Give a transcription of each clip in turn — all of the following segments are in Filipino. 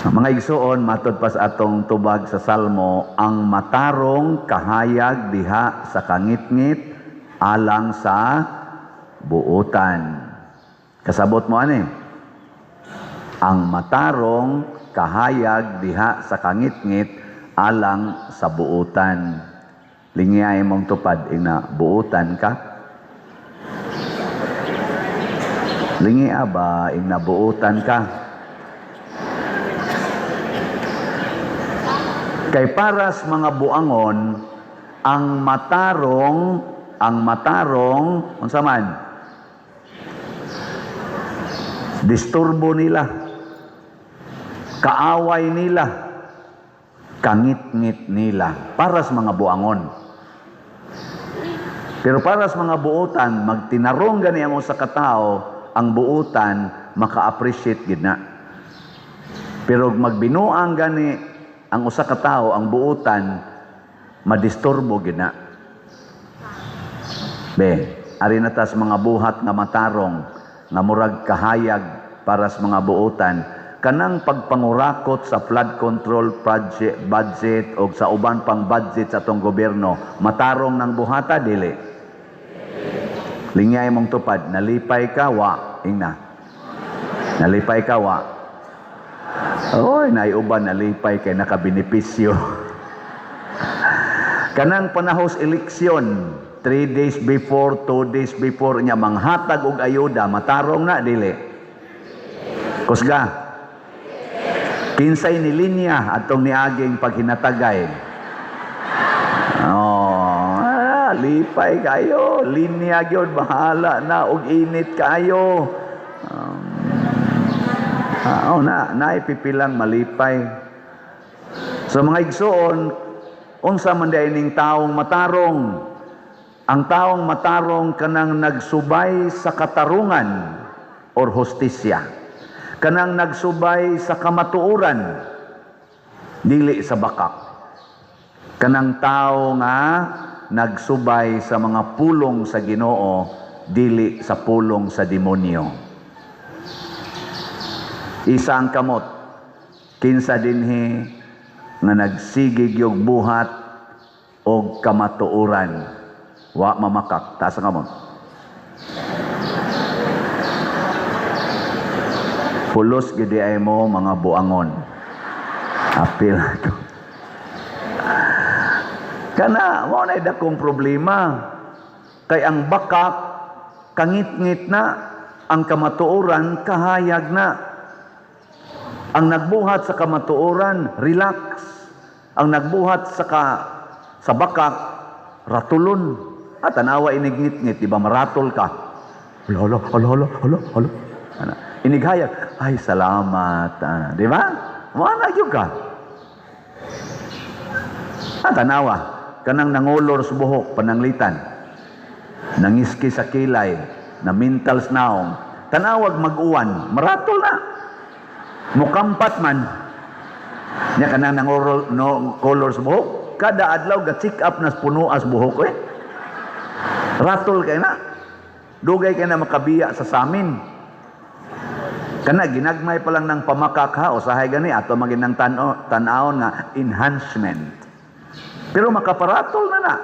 Mga igsoon, matod pa sa atong tubag sa Salmo, ang matarong kahayag diha sa kangitngit alang sa buutan. Kasabot mo ani? Ang matarong kahayag diha sa kangitngit alang sa buutan. Lingiyay mong tupad ina buutan ka? Lingiya ba ina buutan ka? Kay paras mga buangon, ang matarong, unsa man? Disturbo nila, kaaway nila, kangit-ngit nila, paras mga buangon. Pero paras mga buutan, magtinarong gani mo sa katao, ang buutan, maka-appreciate gid na. Pero magbinuang gani, ang usa ka tawo ang buutan madisturbo gid na. Ari na tas mga buhat nga matarong nga murag kahayag para sa mga buutan kanang pagpangurakot sa flood control project budget o sa uban pang budget sa atong gobyerno, matarong ng buhata dili. Lingay mong tupad, nalipay ka wa ingna. Nalipay ka wa. Oy, naiuban nalipay kay nakabenepisyo. Kanang panahos eleksyon, 3 days before, 2 days before niya manghatag og ayuda, matarong na dili. Kusga. Kinsay ni linya atong niaging paghinatagay. Lipay kayo, linya gyud bahala na og init kayo. Naipipilang malipay. So mga igsoon, unsa man dining taong matarong? Ang taong matarong kanang nagsubay sa katarungan or hustisya. Kanang nagsubay sa kamatuoran, dili sa bakak. Kanang tao nga nagsubay sa mga pulong sa Ginoo, dili sa pulong sa demonyo. Isa ang kamot, kinsa dinhi nga nagsigig yung buhat o kamatuoran, wa mamakak. Taas ang kamot. Pulos gidi ay mo mga buangon. Apil ako. Kana, mo na dakong problema. Kay ang bakak, kangit-ngit na, ang kamatuoran, kahayag na. Ang nagbuhat sa kamatuoran, relax. Ang nagbuhat sa bakak, ratulon. At tanawa inignit-ngit, di ba maratol ka? Hala. Inighayag, ay salamat. Di ba? Wala yun ka. At tanawa, kanang nangulor sa buhok, pananglitan. Nangiski sa kilay, na mental snaong. Tanawag mag-uwan, maratol na. Mukampat man niya kanang nangorol no color sa buhok, kada adlaw ga check up nas puno as buhok ratol kay na dugay kay na makabiya sa samin kana ginagmay pa lang ng pamakak ha usahay gani ato maginang tan-aon nga enhancement pero makaparatol na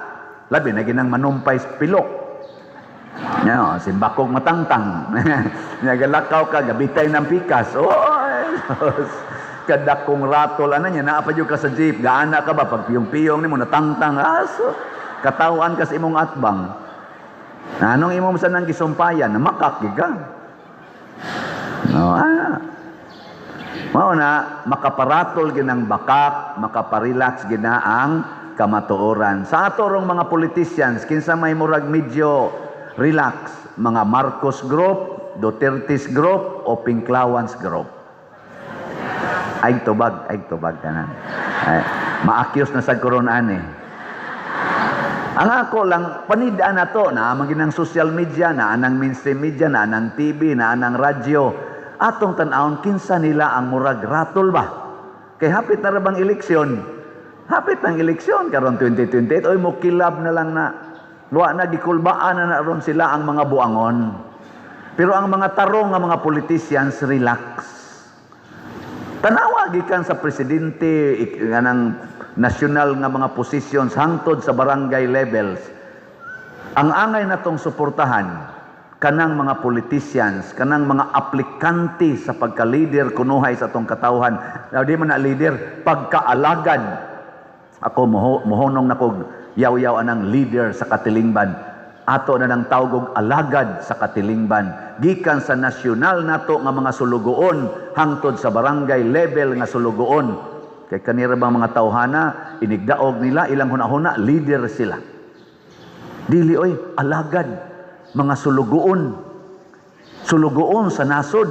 labi na ginang manumpay sa pilok nya simbakog matangtang nya galakaw ka gabitay ng pikas kadakong ratol niya naapa jud ka sa jeep gaana ka ba pag piyong-piyong nimo natangtang aso katawan ka sa imong atbang anong imong sa nang gisumpayan na makak ka mao na makaparatol ginang bakak makaparelax gina ang kamatuoran sa atorong mga politicians kinsa may murag medyo relax mga Marcos group Duterte's group o Pinklawans group ay tubag ka na. Ma-accuse na sa koronaan Ang ako lang, panidaan na to, na maginang social media, na anang mainstream media, na anang TV, na anang radyo. Atong tanawon, kinsa nila ang murag ratol ba? Kay hapit na rabang eleksyon. Hapit ng eleksyon, karon 2028, oy mo kilab na lang na. Luwa na, gikulbaan na ron sila ang mga buangon. Pero ang mga tarong ng mga politicians, relax. Tanawa gikan sa presidente kanang national nga mga positions hangtod sa barangay levels. Ang angay natong suportahan kanang mga politicians, kanang mga aplikante sa pagka-leader kunuhay sa atong katawhan. Di man na leader, pagkaalagad. Ako mohonong na kog yaw-yaw anang leader sa katilingban. Ato na nang tawgog alagad sa katilingban. Gikan sa nasyonal nato nga mga sulugoon hangtod sa barangay level nga sulugoon. Kay kanira bang mga tawhana, inigdaog nila, ilang hunahuna, leader sila. Dili oy, alagad, mga sulugoon. Sulugoon sa nasod,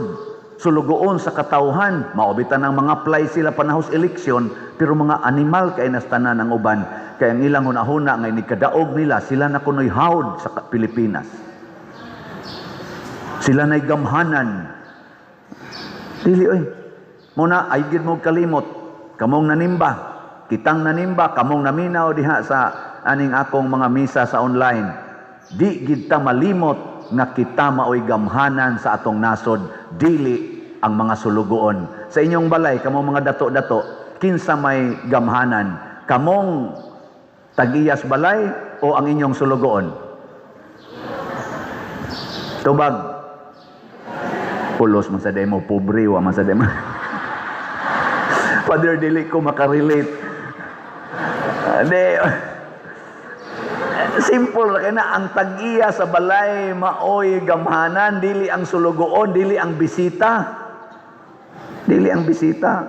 sulugoon sa katawhan. Maobitan ng mga play sila panahos eleksyon, pero mga animal kay nastanan ang uban. Kaya ang ilang hunahuna nga inikadaog nila, sila na kuno'y hawd sa Pilipinas. Sila na'y gamhanan. Dili oy, muna ay gid mo kalimot. Kamong nanimba, kitang nanimba, kamong naminaw diha sa aning akong mga misa sa online. Di gid ta malimot nga kita maoy gamhanan sa atong nasod, dili ang mga sulugoon. Sa inyong balay, kamong mga dato-dato, kinsa may gamhanan? Kamong tagiyas balay o ang inyong sulugoon? Tubag. Pulos man sa demo, pobre wa man sa demo. Father, dili ko makarelate. Simple na kaya ang tag-iya sa balay, maoy gamhanan, dili ang sulugoon, dili ang bisita. Dili ang bisita.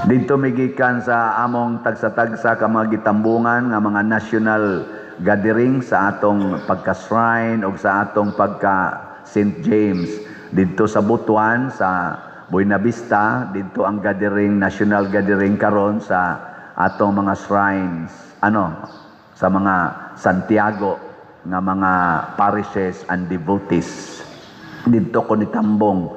Dito migikan sa among tagsa-tagsa ka mga gitambungan nga mga national gathering sa atong pagka-shrine o sa atong pagka St. James. Dito sa Butuan, sa Buena Vista, dito ang gathering, national gathering karon sa atong mga shrines, sa mga Santiago nga mga parishes and devotees. Dito ko nitambong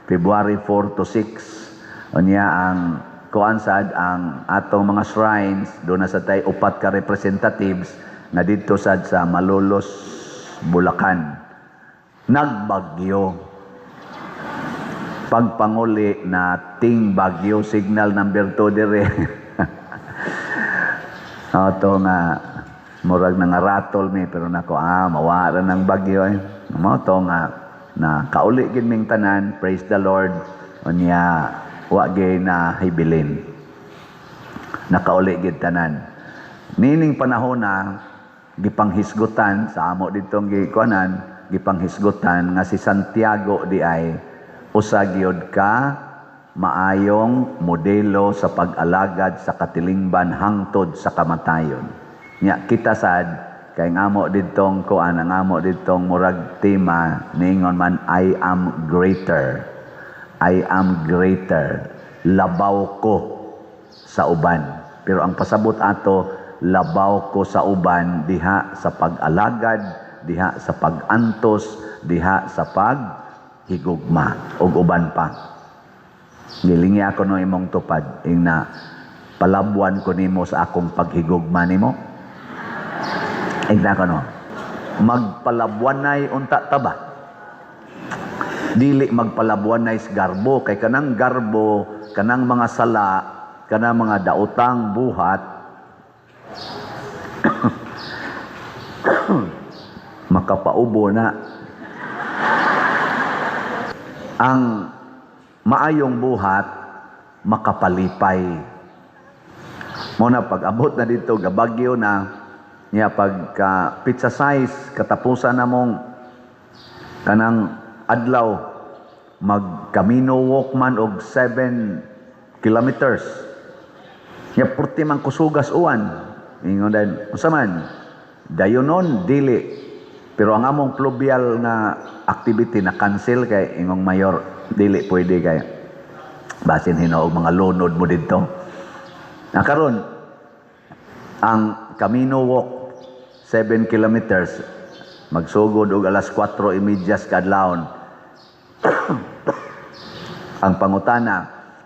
February 4 to 6. Unya ang kuansad ang atong mga shrines do na sa tay upat ka representatives na dito sad sa Malolos, Bulacan. Nagbagyo. Pagpanguli na ting bagyo, signal number 2 dire. Ito nga, murag na nga ratol mi, pero nako, mawara ng bagyo eh. Ito nga, na kauli gid ming tanan, praise the Lord, unya, wagay na hibilin. Nakauli gid tanan. Nining panahon na, gipanghisgutan, sa amo ditong gikuanan, gipanghisgutan, nga si Santiago di ay, usagyod ka, maayong modelo sa pag-alagad sa katilingban hangtod sa kamatayon. Nya kita sad kay ngamo didtong kuan ang ngamo didtong murag tema ningon man I am greater. I am greater. Labaw ko sa uban. Pero ang pasabot ato, labaw ko sa uban diha sa pag-alagad, diha sa pag-antos, diha sa paghigugma ug uban pa. Gilingi ako no imong tupad, na palabuan ko nimo sa akong paghigugma nimo. Igna ko no. Magpalabuanay unta taba. Dili magpalabuanay sa garbo, kay kanang garbo, kanang mga sala, kanang mga daotang buhat, makapaubo na. Ang maayong buhat, makapalipay. Muna pag-abot na dito, gabagyo na, niya pagka pizza size, katapusan na mong kanang adlaw, mag-camino walk man og 7 kilometers. Niya purti man kusugas uwan. Ingon din, usaman, dayonon, dili. Pero ang among pluvial na activity na cancel kay ingong mayor, dili pwede kay basin hinoog mga lunod mo dito. Nakaron ang Camino Walk 7 kilometers magsugod og alas 4:30 kadlawon. Ang pangutana,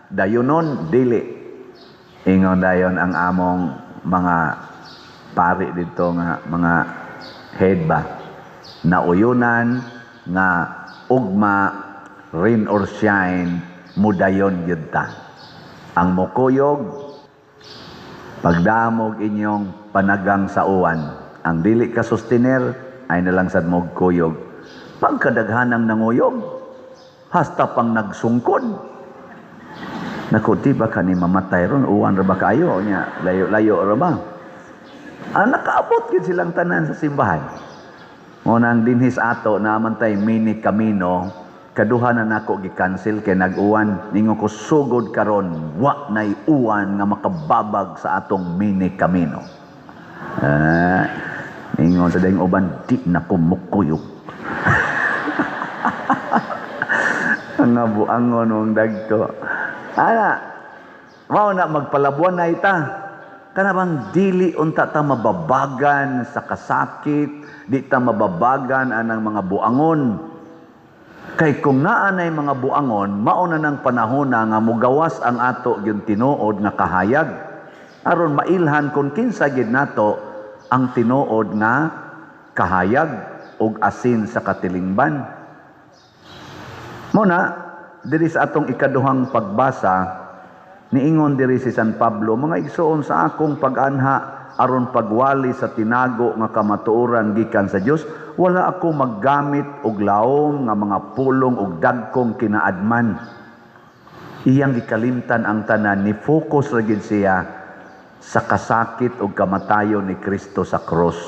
dayonon dili. Ingon dayon ang among mga pari dito nga mga head ba na uyunan nga ugma rain or shine, mudayon yun ta. Ang mukuyog, pagdamog inyong panagang sa uwan. Ang dili ka sustiner, ay nalang sad mo kuyog. Pagkadaghanang nanguyog, hasta pang nagsungkod. Naku, di ba ka ni mamatay ron? Uwan ra ba kayo? Layo-layo ra ba? Nakaabot yun silang tanan sa simbahan. Unang dinhis ato na amantay mini kamino, kaduha na nako gi-cancel kay nag-uwan. Ningon ko sugod karon, wa nay uwan nga makababag sa atong mini kamino. Ningon sa dayong uban, di na kumukuyog. Ang abuangon mong dagko. Mao na magpalabuan na ita. Kanabang dili unta ta mababagan sa kasakit, di ta mababagan anang mga buangon. Kay kung naanay mga buangon, mao na ng panahon na nga mugawas ang ato yung tinuod nga kahayag. Aron mailhan kung kinsa gid nato ang tinuod nga kahayag ug asin sa katilingban. Muna, diri sa atong ikaduhang pagbasa, niingon diri si San Pablo, mga igsoon sa akong pag-anha aron pagwali sa tinago nga kamatuoran gikan sa Dios, wala ako maggamit og laom nga mga pulong og dagkong kinaadman. Iyang gikalimtan ang tanan, ni focus ra gid siya sa kasakit ug kamatayon ni Kristo sa cross.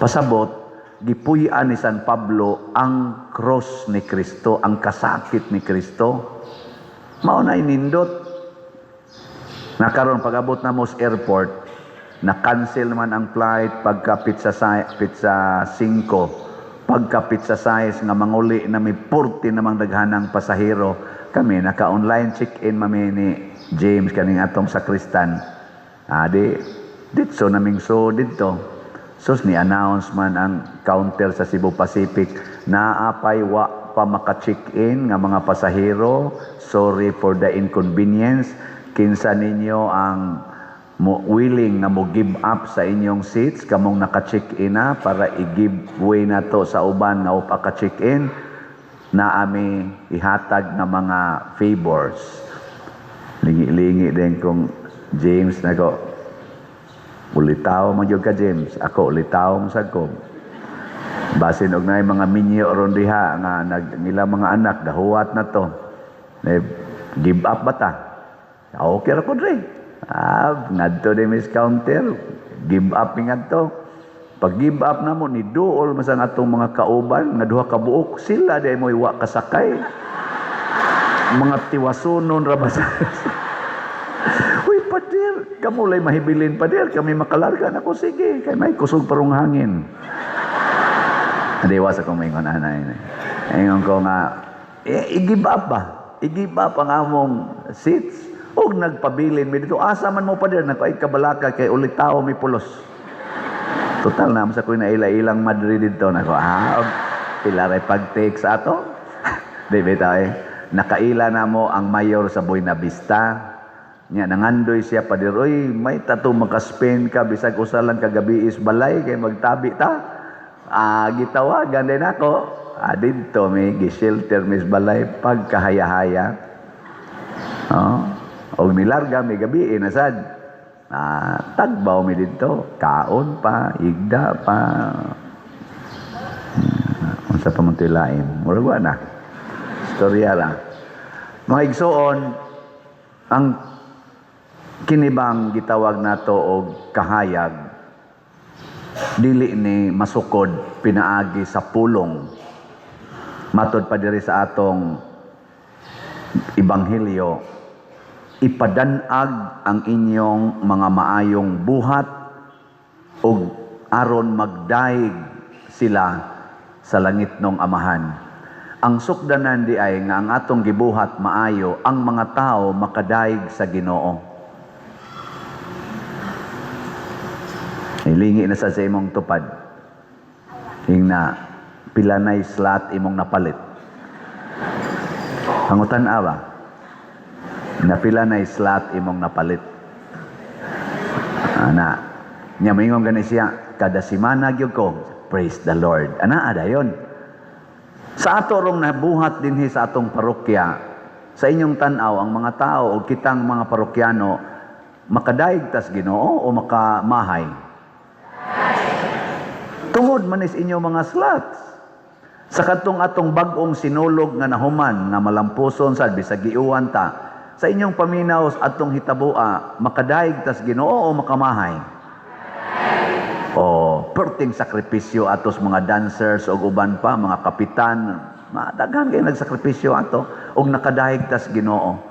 Pasabot, gipuy-an ni San Pablo ang cross ni Kristo, ang kasakit ni Kristo. Mao na inindot. Nakaroon pag-abot na mo sa airport, na-cancel man ang flight pagkapit sa 5, pagkapit sa 6 nga manguli na may 40 namang daghanang pasahero. Kami naka-online check-in mami ni James kaning atong sakristan. Ditso naming so dito. Sus ni announce man ang counter sa Cebu Pacific na apay wa pa maka-check-in nga mga pasahero. Sorry for the inconvenience. Kinsa ninyo ang willing na mo give up sa inyong seats kamong naka-check-in na para i-give way na to sa uban nga upa ka-check-in na ami ihatag na mga favors. Lingi-lingi din kung James na ko, ulitaw magyud ka James, ako ulitaw mo sad ko. Basin og naay mga minyo ron diha nga nila mga anak dahuwat na to. Give up ba ta? Okay ra ko dre. Ngadto din Miss Counter, give up ngadto. Pag give up na mo ni duol masang atong mga kauban nga duha ka buok, sila day mo iwa kasakay. Mga tiwasunon ra ba sa padir, kamu lay mahibilin padir, kami makalarga na ko, sige, kay may kusog parong hangin. Adiwas akong maingon anay. Ingon ko nga, i-give up ba? I-give up ang among seats. O nagpabilin mi dito, asa man mo padir, nakuay kabalaka kay ulit tao may pulos. Total na, sa ko'y naila-ilang Madrid dito, pilaray pag-take sa ato. Di bitaw nakaila na mo ang mayor sa Buena Vista. Nya nangandoy siya padir, oy may tato maka-Spain ka bisag usa lang kagabi is balay kay magtabi ta. Gitawagan din ako. Didto may gi-shelter mis balay pagkahaya-haya. Og nilarga may gabi na sad. Tagbaw mi didto, kaon pa, igda pa. Unsa pa man tilain? Murag na. Istorya ra. Mga igsoon, ang kinibang gitawag nato og kahayag dili ni masukod pinaagi sa pulong. Matod pa diri sa atong ebanghelyo, ipadanag ang inyong mga maayong buhat ug aron magdaig sila sa langit ng Amahan. Ang sukdanan di ay nga ang atong gibuhat maayo, ang mga tao makadaig sa Ginoo. Ilingi na sa imong tupad. Hingna, pila na slot imong napalit. Pangutan awa. Na pila na slot imong napalit. Nya maingon gani siya, kada semana gyud ko, praise the Lord. Ada yon. Sa ato rong nabuhat dinhi sa atong parokya, sa inyong tanaw ang mga tao o kitang mga parokyano makadaig tas Ginoo o makamahay? Tungod manis inyo mga slots. Sa katong atong bag-ong sinulog nga nahuman nga malampuson sad bisag giuwan ta, sa inyong paminaw atong hitabua makadaig tas Ginoo o makamahay? O perting sakripisyo atos mga dancers o uban pa mga kapitan, daghan kay nagsakripisyo ato og nakadahig tas Ginoo.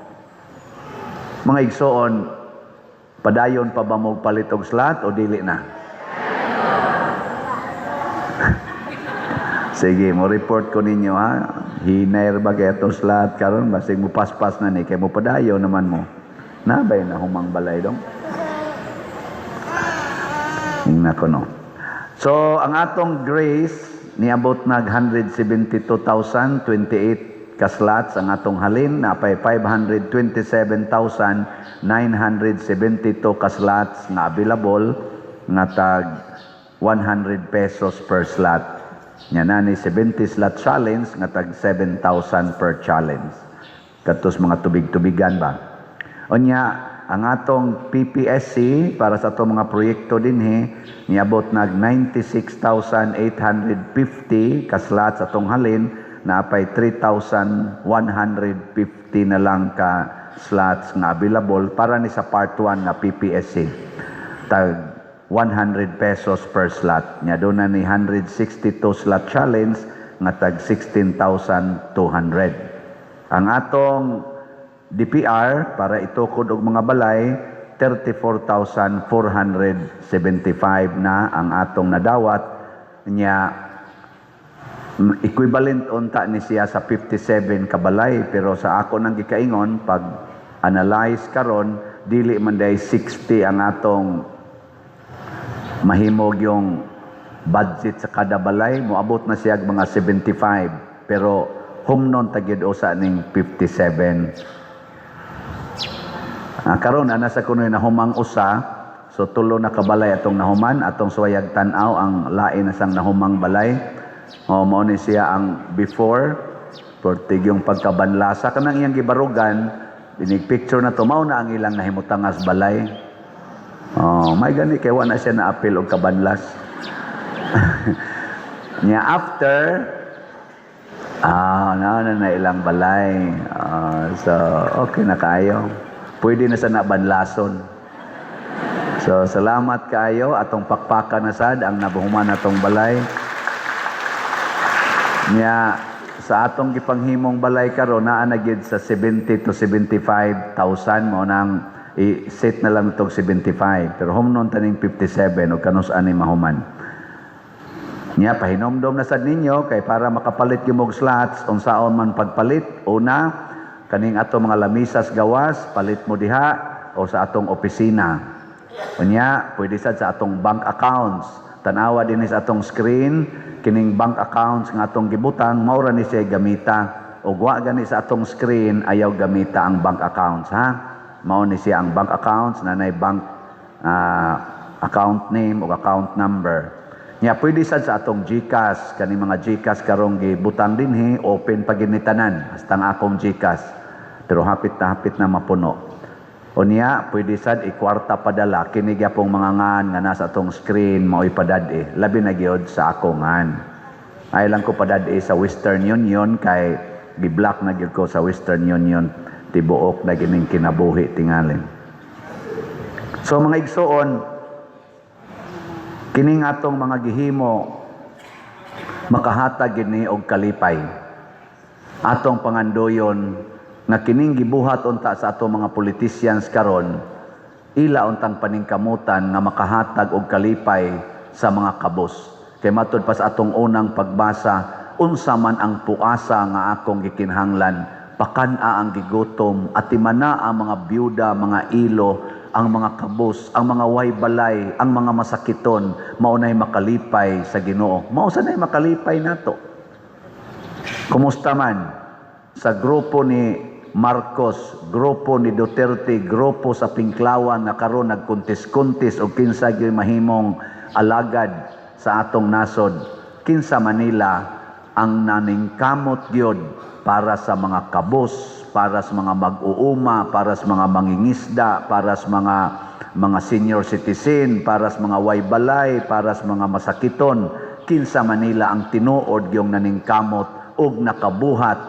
Mga igsoon, padayon pa ba mo palit og slot o dili na? Sige, mo report ko ninyo ha. Hinair ba kay atong slot karon basig mo paspas na ni kay mo padayon naman mo. Nabay na humang balay dong. Tingnan ko no. So, ang atong grace, niabot nag 172,028 ka slots ang atong halin, na pay 527,972 ka slots na available, nga tag 100 pesos per slot. Nya na ni 70 slot challenge, nga tag 7,000 per challenge. Katos mga tubig-tubigan ba? Onya, ang atong PPSC para sa atong mga proyekto dinhi niabot nag 96,850 ka slots atong halin, na apay 3,150 na lang ka slots nga available para ni sa part 1 na PPSC. Tag 100 pesos per slot. Nya doon na ni 162 slot challenge nga tag 16,200. Ang atong DPR para itukod og mga balay 34,475 na ang atong nadawat nya, equivalent unta ni siya sa 57 ka balay, pero sa ako nang gikaingon pag analyze karon dili man day 60 ang atong mahimog yung budget sa kada balay, moabot na siya mga 75, pero humnon tagid usa ning 57. Karon ana sa kuno na humang usa, so tulo na kabalay atong nahuman, atong suwayag tan-aw ang lain na sang nahumang balay. O mao ni siya ang before, portig yung pagkabanlasa kanang iyang gibarugan, dinig picture na to mao na ang ilang nahimutangas balay. May gani kay wa na siya na apil og kabanlas. Nya after na ilang balay. So okay na kayo. Pwede na sa nabanlason. So, salamat kayo. Atong pakpakan na sad ang nabuhuman atong balay. Nya, sa atong gipanghimong balay karon naa na gid sa 70 to 75,000 mo nang i-set na lang itong 75. Pero humnon taning 57 o kanus-an ni mahuman. Nya, pahinomdom na sad ninyo kay para makapalit yung mog slots unsaon man pagpalit. Una, kaning ato mga lamisas gawas, palit mo diha o sa atong opisina. Unya, pwede sad sa atong bank accounts. Tanawa din sa atong screen, kining bank accounts nga atong gibutang, maura ni siya gamita. O wa gani sa atong screen, ayaw gamita ang bank accounts, ha? Mao ni siya ang bank accounts, nanay bank account name o account number. Nya, pwede sad sa atong GCash, kaning mga GCash karong gibutang dinhi, open pa ginitanan, hasta ang akong GCash. Pero hapit na mapuno. O niya, pwede sad ikwarta padala, kinigyapong mga ngan nga nasa atong screen, mao'y padadi. Labi na gyud sa akong ngan. Ay lang ko padadi sa Western Union, kay gi-block na gyud ko sa Western Union. Tibuok na gining kinabuhi tingalin. So mga igsoon, kining atong mga gihimo, makahatag gini og kalipay. Atong pangandoyon, nga kining gibuhat unta sa ato mga politicians karon, ila untang paningkamutan nga makahatag og kalipay sa mga kabos. Kay matud pa sa atong unang pagbasa, unsa man ang puasa nga akong gikinhanglan, pakana ang gigutom, at timana ang mga byuda, mga ilo, ang mga kabos, ang mga way balay, ang mga masakiton, maunay makalipay sa Ginoo. Mao sa nay makalipay nato. Kumusta man sa grupo ni Marcos, grupo ni Duterte, grupo sa Pinklawan na karon nagkuntis-kuntis o kinsa gyud mahimong alagad sa atong nasod, kinsa Manila, ang naningkamot gyud para sa mga kabos, para sa mga mag-uuma, para sa mga mangingisda, para sa mga senior citizen, para sa mga way balay, para sa mga masakiton, kinsa Manila ang tinuod yung naningkamot ug nakabuhat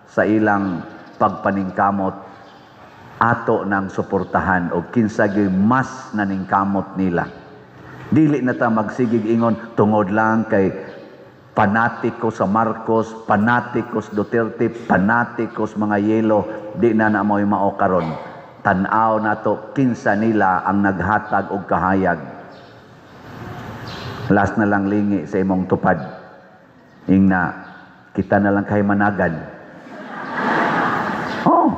sa ilang pagpaningkamot ato ng suportahan o kinsa gyud mas naningkamot nila. Dili na ta magsigig ingon tungod lang kay panatiko sa Marcos, panatikos Duterte, panatikos mga yelo, di na na mo'y mao karon. Tan-aw nato kinsa nila ang naghatag og kahayag. Last na lang lingi sa imong tupad. Ingna kita na lang kay managan. Oh,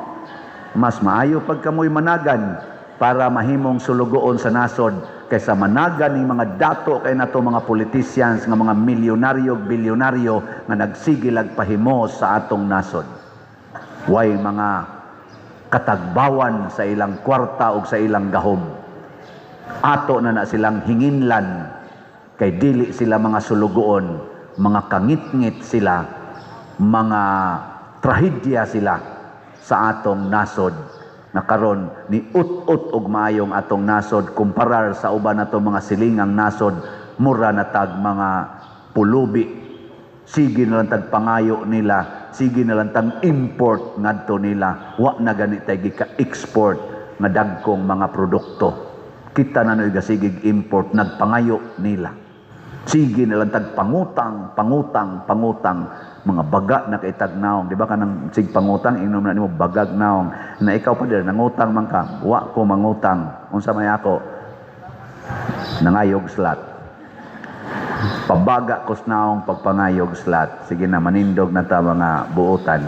mas maayo pag kamoy managan para mahimong sulugoon sa nasod kaysa managan ng mga dato kay nato mga politicians nga mga milyonaryo, bilyonaryo nga nagsigilag pahimo sa atong nasod. Way mga katagbawan sa ilang kwarta o sa ilang gahom. Ato na silang hinginlan kay dili sila mga sulugoon, mga kangit-ngit sila, mga trahedya sila sa atong nasod na karon ni ut-ut og maayong atong nasod kumparar sa uban nato mga silingang nasod mura na tag mga pulubi. Sige na lang tag pangayo nila, sige na lang tag import ngadto nila, wa na gani tay gika-export nga dagkong mga produkto. Kita na noy gasigig import nagpangayo nila. Sige na lang tag pangutang mga baga na kay tagnaong, di ba kanang sig pangutang inom na nimo bagag naong na ikaw pa dir nangutang man ka, wa ko mangutang unsa may ako nangayog slat pabaga kos naong pagpangayog slat. Sige na manindog na ta mga buotan.